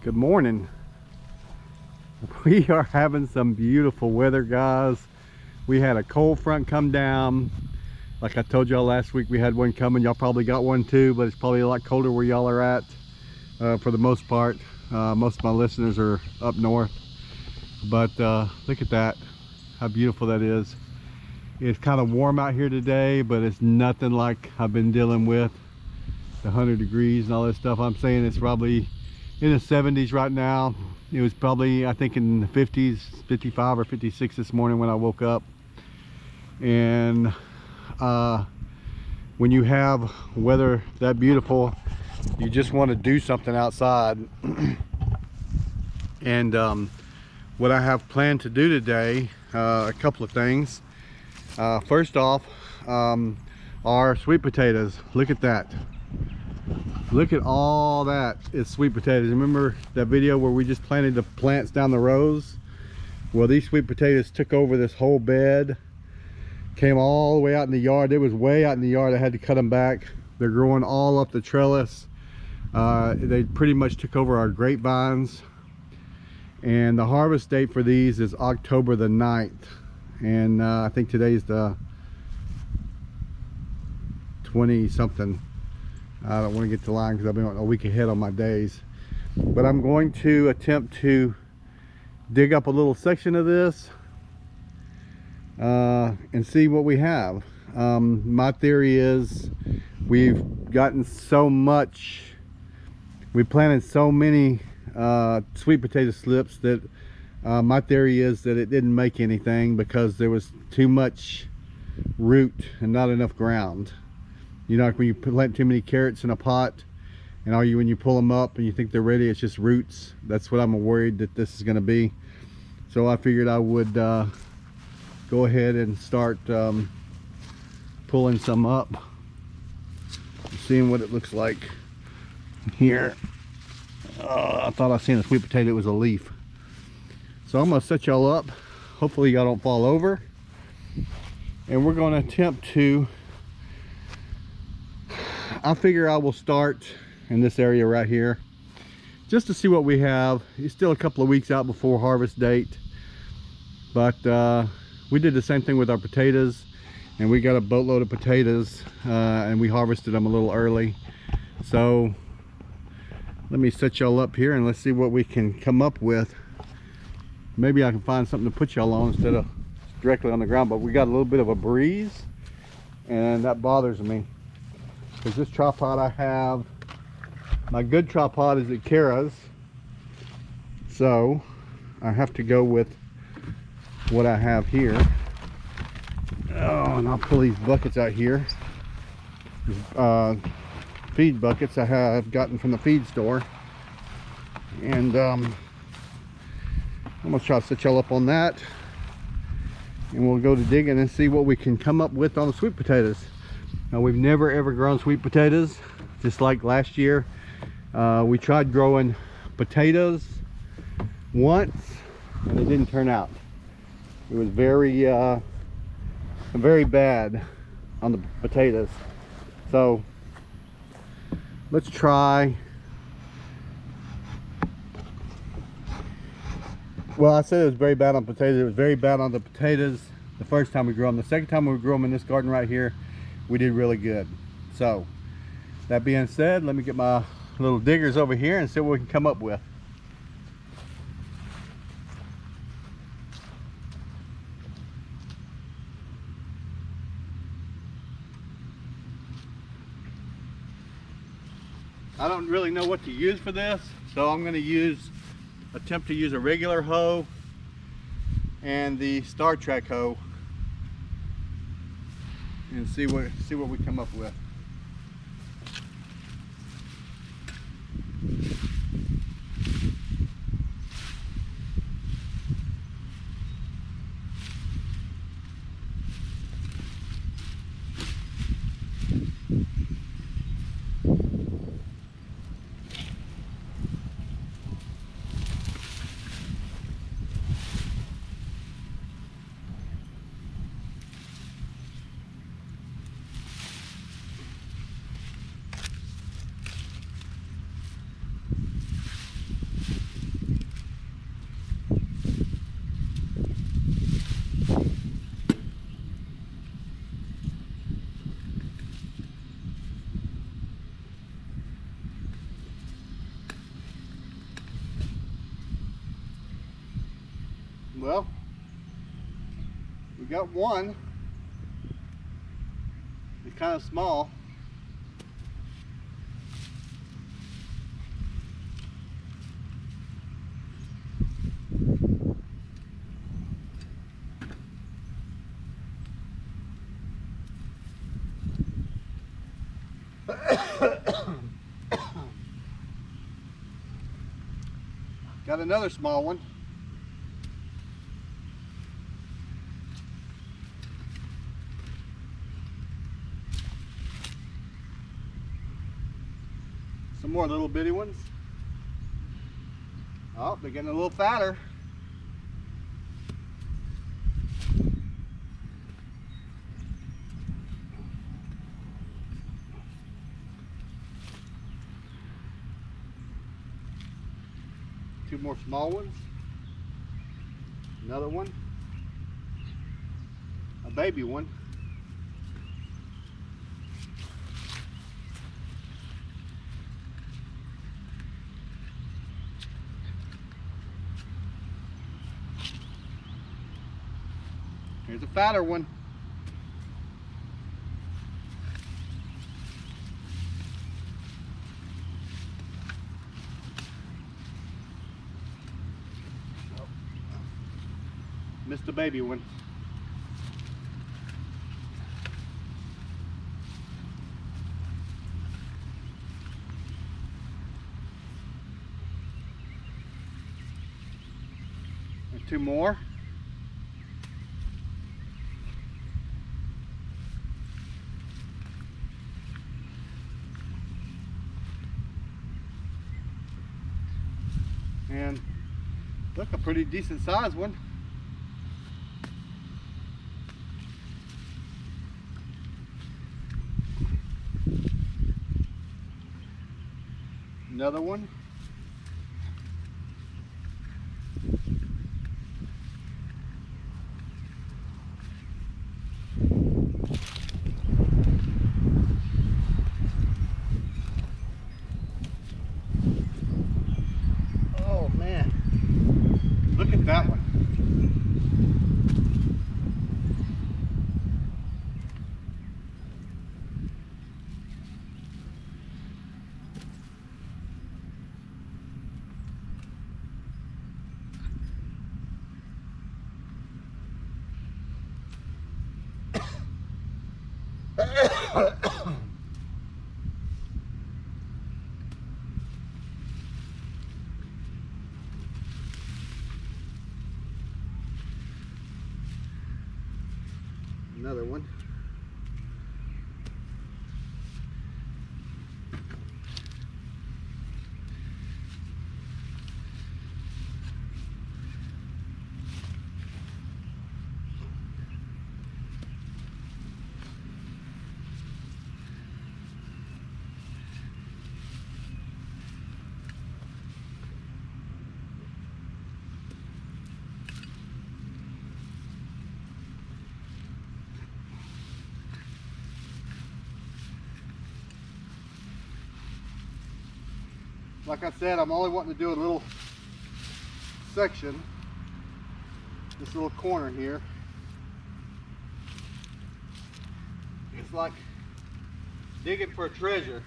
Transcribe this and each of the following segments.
Good morning. We are having some beautiful weather, guys. We had a cold front come down. Like I told y'all last week, we had one coming. Y'all probably got one too, but it's probably a lot colder where y'all are at for the most part. Most of my listeners are up north. But look at that, how beautiful that is. It's kind of warm out here today, but it's nothing like I've been dealing with. The 100 degrees and all this stuff. I'm saying it's probably in the 70s right now. It was probably, I think, in the 50s, 55 or 56 this morning when I woke up. And when you have weather that beautiful, you just want to do something outside. And what I have planned to do today, a couple of things. First off, our sweet potatoes. Look at that. Look at all that. It's sweet potatoes. Remember that video where we just planted the plants down the rows? Well, these sweet potatoes took over this whole bed, came all the way out in the yard. It was way out in the yard. I had to cut them back. They're growing all up the trellis. They pretty much took over our grapevines. And the harvest date for these is October the 9th. And I think today's the 20 something. I don't want to get to line because I've been a week ahead on my days. But I'm going to attempt to dig up a little section of this and see what we have. My theory is we've gotten so much, we planted so many sweet potato slips that my theory is that it didn't make anything because there was too much root and not enough ground. You know, like when you plant too many carrots in a pot and when you pull them up and you think they're ready, it's just roots. That's what I'm worried that this is going to be. So I figured I would go ahead and start pulling some up, seeing what it looks like here. I thought I seen a sweet potato. It was a leaf. So I'm going to set y'all up. Hopefully y'all don't fall over. And we're going to attempt to, I figure I will start in this area right here just to see what we have. It's still a couple of weeks out before harvest date, but we did the same thing with our potatoes, and we got a boatload of potatoes and we harvested them a little early. So let me set y'all up here and let's see what we can come up with. Maybe I can find something to put y'all on instead of directly on the ground, but we got a little bit of a breeze and that bothers me. Because this tripod I have, my good tripod is at Kara's, so I have to go with what I have here. Oh, and I'll pull these buckets out here. Feed buckets I have gotten from the feed store, and I'm gonna try to set y'all up on that, and we'll go to digging and see what we can come up with on the sweet potatoes. Now, we've never ever grown sweet potatoes. Just like last year, we tried growing potatoes once and it didn't turn out. It was very bad on the potatoes. So let's try. Well, I said it was very bad on potatoes. It was very bad on the potatoes the first time we grew them. The second time we grew them in this garden right here, we did really good. So that being said, let me get my little diggers over here and see what we can come up with. I don't really know what to use for this, so I'm going to attempt to use a regular hoe and the Star Trek hoe and see what we come up with. Well, we got one. It's kind of small. Got another small one. Some more little bitty ones. Oh, they're getting a little fatter. Two more small ones. Another one. A baby one. Here's a fatter one. Missed the baby one. There's two more. And look, a pretty decent sized one. Another one. Oh man, look at that one. Another one. Like I said, I'm only wanting to do a little section, this little corner here. It's like digging for a treasure.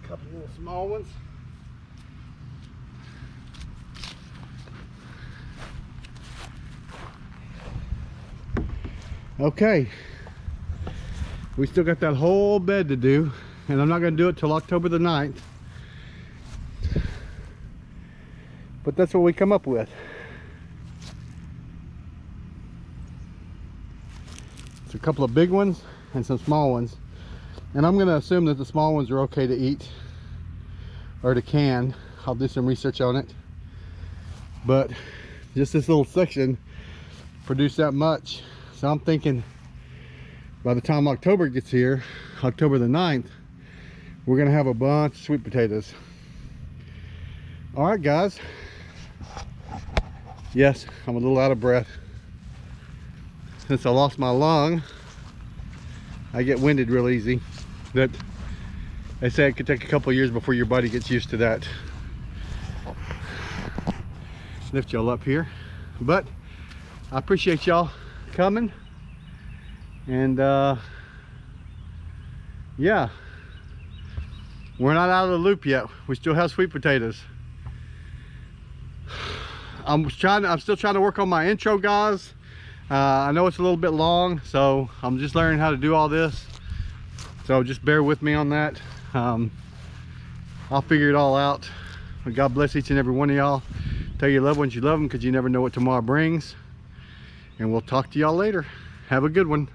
Couple little small ones. Okay, we still got that whole bed to do, and I'm not going to do it till October the 9th, but that's what we come up with. It's a couple of big ones and some small ones, and I'm going to assume that the small ones are okay to eat or to can. I'll do some research on it, but just this little section produced that much. So I'm thinking by the time October gets here, October the 9th, we're gonna have a bunch of sweet potatoes. All right guys, Yes, I'm a little out of breath. Since I lost my lung, I get winded real easy. That they say it could take a couple of years before your body gets used to that. Lift y'all up here. But I appreciate y'all coming. And yeah, we're not out of the loop yet. We still have sweet potatoes. I'm still trying to work on my intro, guys. I know it's a little bit long, so I'm just learning how to do all this. So just bear with me on that. I'll figure it all out. But God bless each and every one of y'all. Tell your loved ones you love them, because you never know what tomorrow brings. And we'll talk to y'all later. Have a good one.